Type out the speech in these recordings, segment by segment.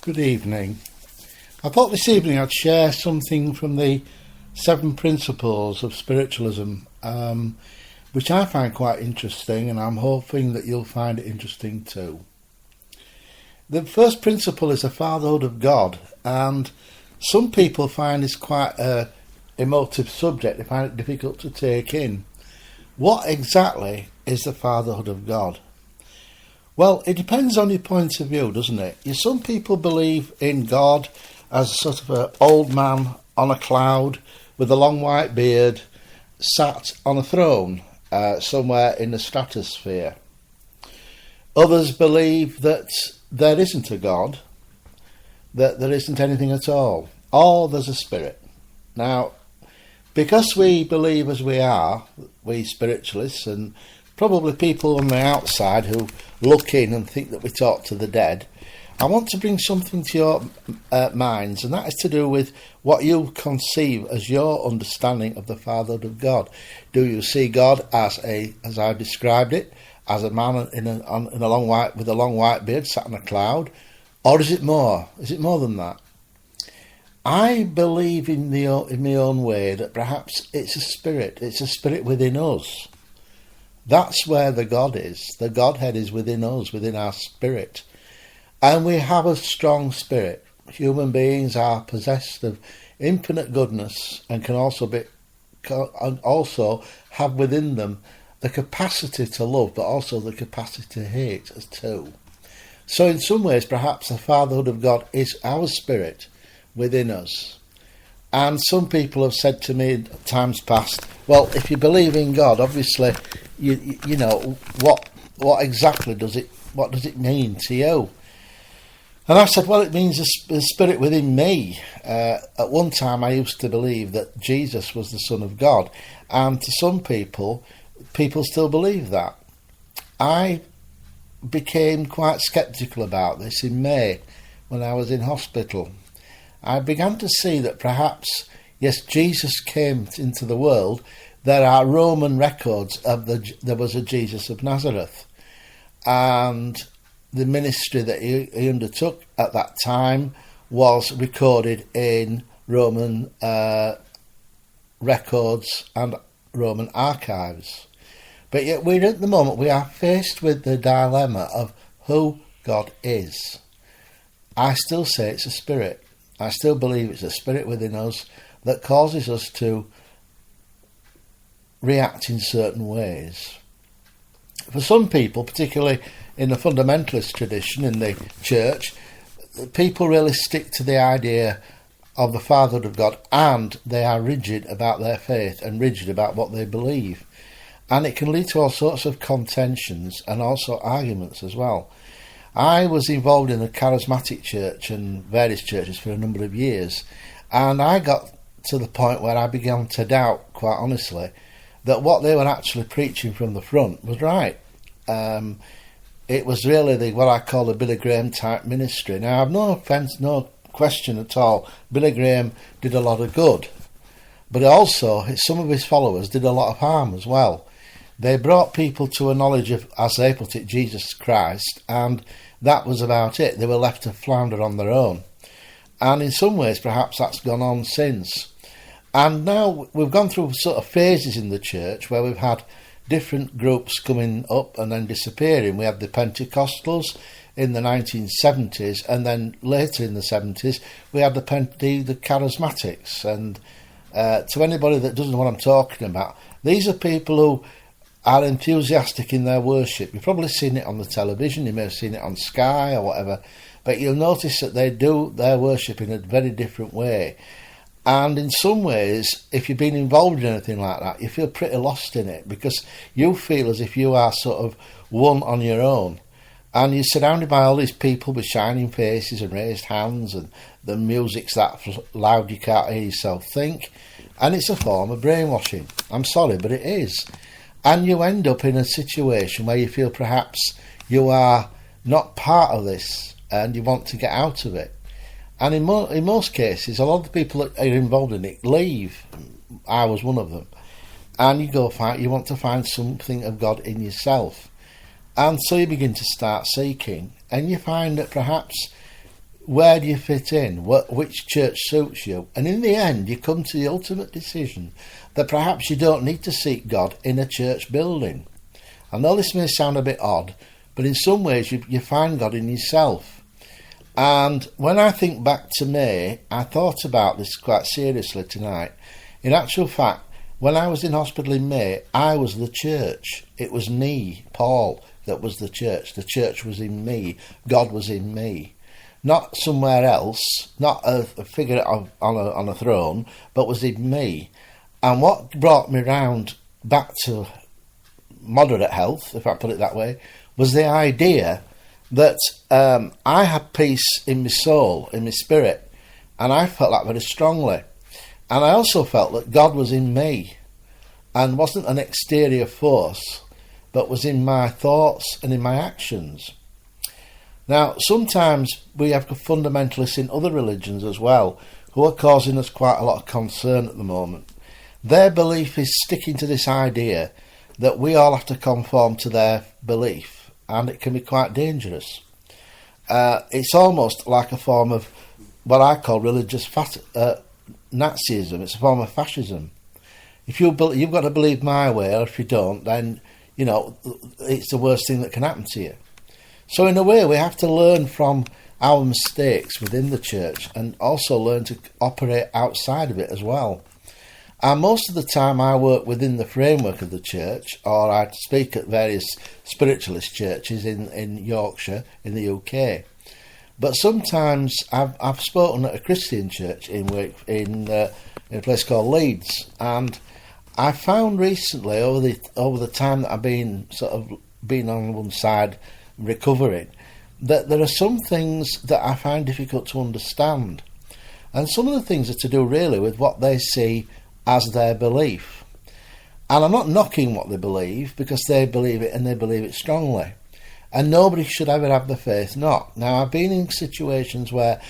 Good evening. I thought this evening I'd share something from the 7 principles of spiritualism, which I find quite interesting, and I'm hoping that you'll find it interesting too. The first principle is the fatherhood of God, and some people find this quite an emotive subject. They find it difficult to take in. What exactly is the fatherhood of God? Well, it depends on your point of view, doesn't it? Some people believe in God as sort of an old man on a cloud with a long white beard sat on a throne somewhere in the stratosphere. Others believe that there isn't a God, that there isn't anything at all, or there's a spirit. Now, because we believe as we are, we spiritualists, and probably people on the outside who look in and think that we talk to the dead, I want to bring something to your minds, and that is to do with what you conceive as your understanding of the fatherhood of God. Do you see God as I've described it, as a man with a long white beard sat on a cloud, or is it more? Is it more than that? I believe in my own way that perhaps it's a spirit. It's a spirit within us. That's where the God is. The Godhead is within us, within our spirit. And we have a strong spirit. Human beings are possessed of infinite goodness and can also have within them the capacity to love, but also the capacity to hate as too. So in some ways, perhaps the fatherhood of God is our spirit within us. And some people have said to me at times past, well, if you believe in God, obviously, you know, what exactly does it mean to you? And I said, well, it means the spirit within me. At one time, I used to believe that Jesus was the Son of God. And to some people still believe that. I became quite sceptical about this in May when I was in hospital. I began to see that perhaps, yes, Jesus came into the world. There are Roman records of there was a Jesus of Nazareth. And the ministry that he undertook at that time was recorded in Roman records and Roman archives. But yet at the moment we are faced with the dilemma of who God is. I still say it's a spirit. I still believe it's a spirit within us that causes us to react in certain ways. For some people, particularly in the fundamentalist tradition in the church, people really stick to the idea of the fatherhood of God, and they are rigid about their faith and rigid about what they believe. And it can lead to all sorts of contentions and also arguments as well. I was involved in the charismatic church and various churches for a number of years, and I got to the point where I began to doubt, quite honestly, that what they were actually preaching from the front was right. It was really what I call the Billy Graham type ministry. Now, I've no offence, no question at all. Billy Graham did a lot of good, but also some of his followers did a lot of harm as well. They brought people to a knowledge of, as they put it, Jesus Christ, and that was about it. They were left to flounder on their own. And in some ways, perhaps that's gone on since. And now we've gone through sort of phases in the church where we've had different groups coming up and then disappearing. We had the Pentecostals in the 1970s, and then later in the 70s, we had the Charismatics. And to anybody that doesn't know what I'm talking about, these are people who are enthusiastic in their worship. You've probably seen it on the television, you may have seen it on Sky or whatever, but you'll notice that they do their worship in a very different way. And in some ways, if you've been involved in anything like that, you feel pretty lost in it, because you feel as if you are sort of one on your own. And you're surrounded by all these people with shining faces and raised hands, and the music's that loud you can't hear yourself think. And it's a form of brainwashing. I'm sorry, but it is. And you end up in a situation where you feel perhaps you are not part of this and you want to get out of it. And in most cases, a lot of the people that are involved in it leave. I was one of them. And you want to find something of God in yourself. And so you begin to start seeking, and you find that perhaps where do you fit in? Which church suits you? And in the end, you come to the ultimate decision that perhaps you don't need to seek God in a church building. I know this may sound a bit odd, but in some ways you find God in yourself. And when I think back to May, I thought about this quite seriously tonight. In actual fact, when I was in hospital in May, I was the church. It was me, Paul, that was the church. The church was in me. God was in me. Not somewhere else, not a figure on a throne, but was in me. And what brought me round back to moderate health, if I put it that way, was the idea that I had peace in my soul, in my spirit, and I felt that very strongly. And I also felt that God was in me and wasn't an exterior force, but was in my thoughts and in my actions. Now, sometimes we have fundamentalists in other religions as well who are causing us quite a lot of concern at the moment. Their belief is sticking to this idea that we all have to conform to their belief, and it can be quite dangerous. It's almost like a form of what I call religious Nazism. It's a form of fascism. If you've got to believe my way, or if you don't, then it's the worst thing that can happen to you. So in a way, we have to learn from our mistakes within the church and also learn to operate outside of it as well. And most of the time I work within the framework of the church, or I speak at various spiritualist churches in Yorkshire, in the UK. But sometimes I've spoken at a Christian church in a place called Leeds, and I found recently over the time that I've been on one side recovering, that there are some things that I find difficult to understand, and some of the things are to do really with what they see as their belief. And I'm not knocking what they believe, because they believe it and they believe it strongly, and nobody should ever have the faith not. Now, I've been in churches where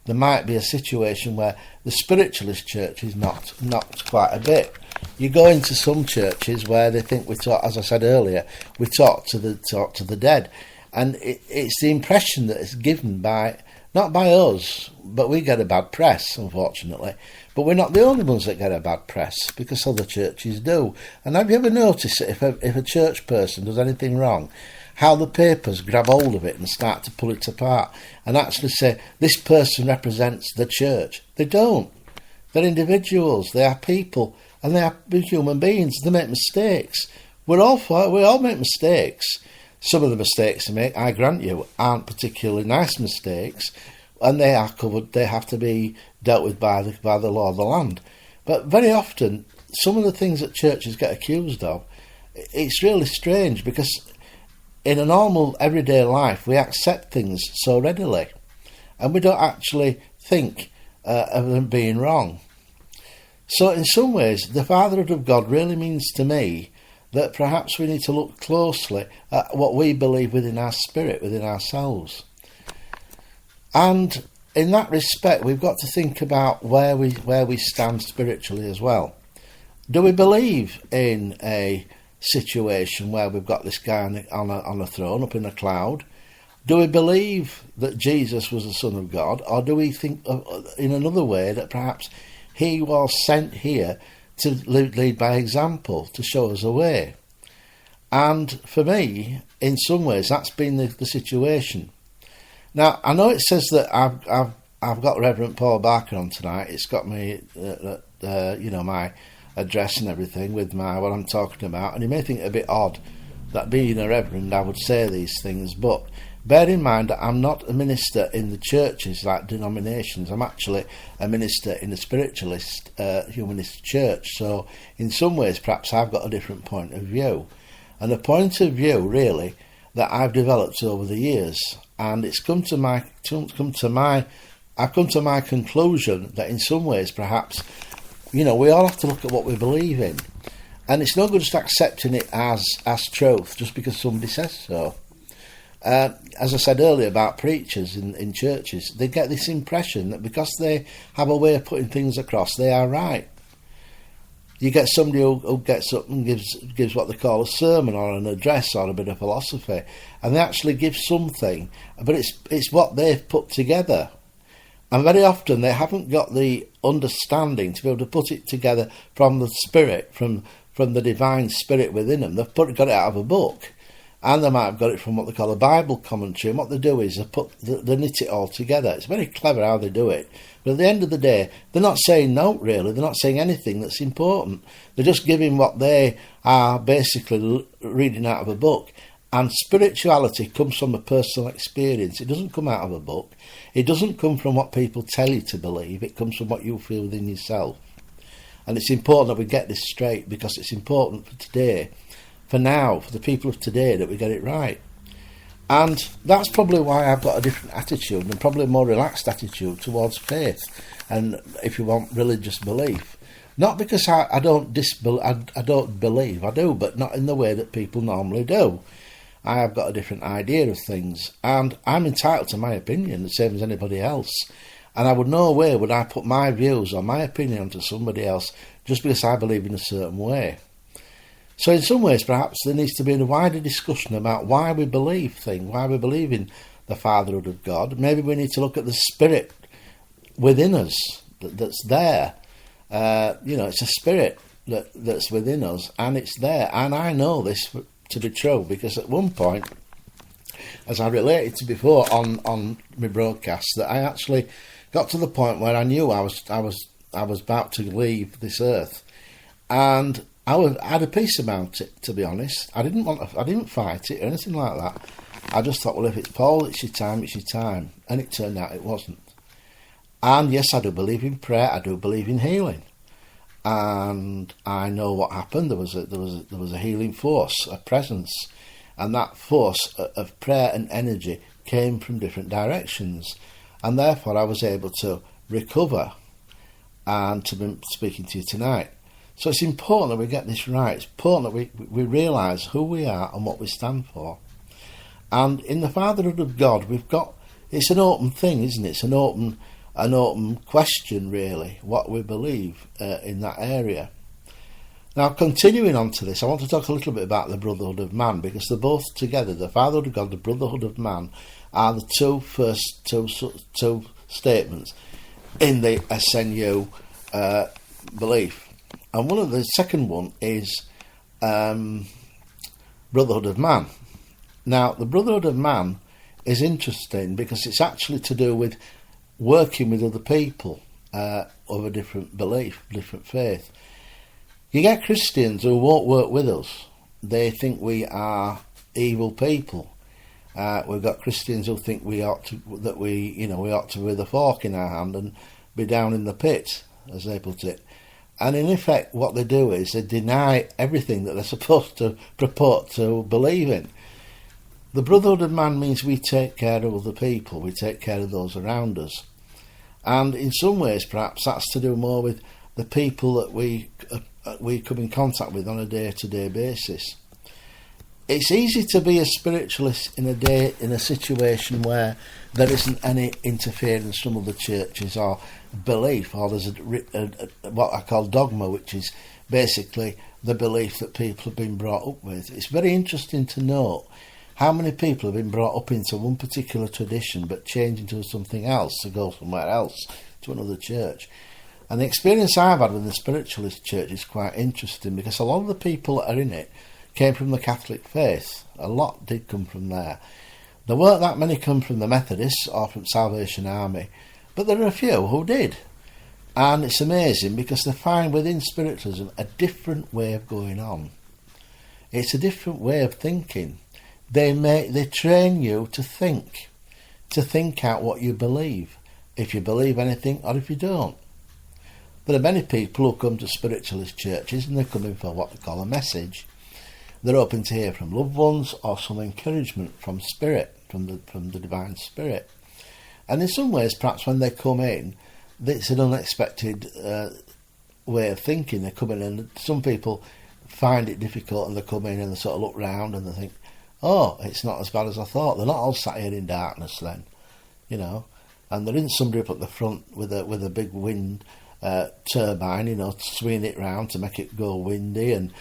there might be a situation where the spiritualist church is not quite a bit. You go into some churches where they think we talk, as I said earlier, we talk to the dead, and it's the impression that it's given by, not by us, but we get a bad press, unfortunately. But we're not the only ones that get a bad press, because other churches do. And have you ever noticed that if a church person does anything wrong, how the papers grab hold of it and start to pull it apart and actually say, this person represents the church? They don't. They're individuals, they are people, and they are human beings. They make mistakes. We all make mistakes. Some of the mistakes they make, I grant you, aren't particularly nice mistakes, and they are covered. They have to be dealt with by the law of the land. But very often, some of the things that churches get accused of, it's really strange, because in a normal everyday life we accept things so readily, and we don't actually think of them being wrong. So in some ways, the fatherhood of God really means to me that perhaps we need to look closely at what we believe within our spirit, within ourselves. And in that respect, we've got to think about where we stand spiritually as well. Do we believe in a situation where we've got this guy on a throne up in a cloud? Do we believe that Jesus was the Son of God, or do we think in another way that perhaps he was sent here to lead by example, to show us the way? And for me, in some ways, that's been the situation. Now, I know it says that I've got Reverend Paul Barker on tonight. It's got me, my address and everything with what I'm talking about, and you may think it a bit odd that being a reverend I would say these things, but bear in mind that I'm not a minister in the churches like denominations. I'm actually a minister in a spiritualist, humanist church. So in some ways, perhaps I've got a different point of view, and a point of view really that I've developed over the years. And it's come to my conclusion that in some ways, perhaps, we all have to look at what we believe in, and it's no good just accepting it as truth just because somebody says so. As I said earlier about preachers in churches, they get this impression that because they have a way of putting things across, they are right. You get somebody who gets up and gives what they call a sermon or an address or a bit of philosophy, and they actually give something, but it's what they've put together. And very often they haven't got the understanding to be able to put it together from the Spirit, from the divine Spirit within them. They've got it out of a book, and they might have got it from what they call a Bible commentary. And what they do is they knit it all together. It's very clever how they do it. But at the end of the day, they're not saying no, really. They're not saying anything that's important. They're just giving what they are basically reading out of a book. And spirituality comes from a personal experience. It doesn't come out of a book. It doesn't come from what people tell you to believe. It comes from what you feel within yourself. And it's important that we get this straight, because it's important for today, for now, for the people of today, that we get it right. And that's probably why I've got a different attitude, and probably a more relaxed attitude towards faith, and if you want, religious belief. Not because I don't believe, I do, but not in the way that people normally do. I have got a different idea of things, and I'm entitled to my opinion, the same as anybody else. And I would no way would I put my views or my opinion onto somebody else just because I believe in a certain way. So in some ways, perhaps there needs to be a wider discussion about why we believe things, why we believe in the fatherhood of God. Maybe we need to look at the Spirit within us that's there. It's a Spirit that's within us, and it's there. And I know this to be true, because at one point, as I related to before on my broadcast, that I actually got to the point where I knew I was about to leave this earth, and I had a peace about it. To be honest, I didn't fight it or anything like that. I just thought, well, if it's Paul, it's your time, and it turned out it wasn't. And yes, I do believe in prayer. I do believe in healing. And I know what happened. There was a healing force, a presence, and that force of prayer and energy came from different directions, and therefore I was able to recover and to be speaking to you tonight. So it's important that we get this right. It's important that we realise who we are and what we stand for. And in the fatherhood of God, it's an open thing, isn't it? It's an open question, really, what we believe in that area. Now, continuing on to this, I want to talk a little bit about the brotherhood of man, because they're both together. The fatherhood of God, the brotherhood of man, are the first two statements in the SNU belief. And the second one is brotherhood of man. Now, the brotherhood of man is interesting because it's actually to do with working with other people of a different belief, different faith. You get Christians who won't work with us. They think we are evil people. We've got Christians who think we ought to with a fork in our hand and be down in the pit, as they put it. And in effect, what they do is they deny everything that they're supposed to purport to believe in. The brotherhood of man means we take care of other people, we take care of those around us. And in some ways, perhaps that's to do more with the people that we come in contact with on a day-to-day basis. It's easy to be a spiritualist in a situation where there isn't any interference from other churches or belief, or there's what I call dogma, which is basically the belief that people have been brought up with. It's very interesting to note how many people have been brought up into one particular tradition but change into something else to go somewhere else, to another church. And the experience I've had with the spiritualist church is quite interesting, because a lot of the people that are in it came from the Catholic faith. A lot did come from there. There weren't that many come from the Methodists or from Salvation Army, but there are a few who did. And it's amazing because they find within spiritualism a different way of going on. It's a different way of thinking. They train you to think out what you believe, if you believe anything or if you don't. There are many people who come to spiritualist churches and they're coming for what they call a message. They're hoping to hear from loved ones or some encouragement from spirit, from the divine spirit. And in some ways, perhaps when they come in, it's an unexpected way of thinking. They come in, and some people find it difficult, and they come in and they sort of look round and they think, oh, it's not as bad as I thought. They're not all sat here in darkness then, and there isn't somebody up at the front with a big wind turbine, swinging it round to make it go windy, and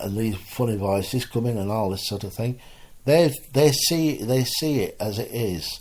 these funny voices coming and all this sort of thing. They see it as it is,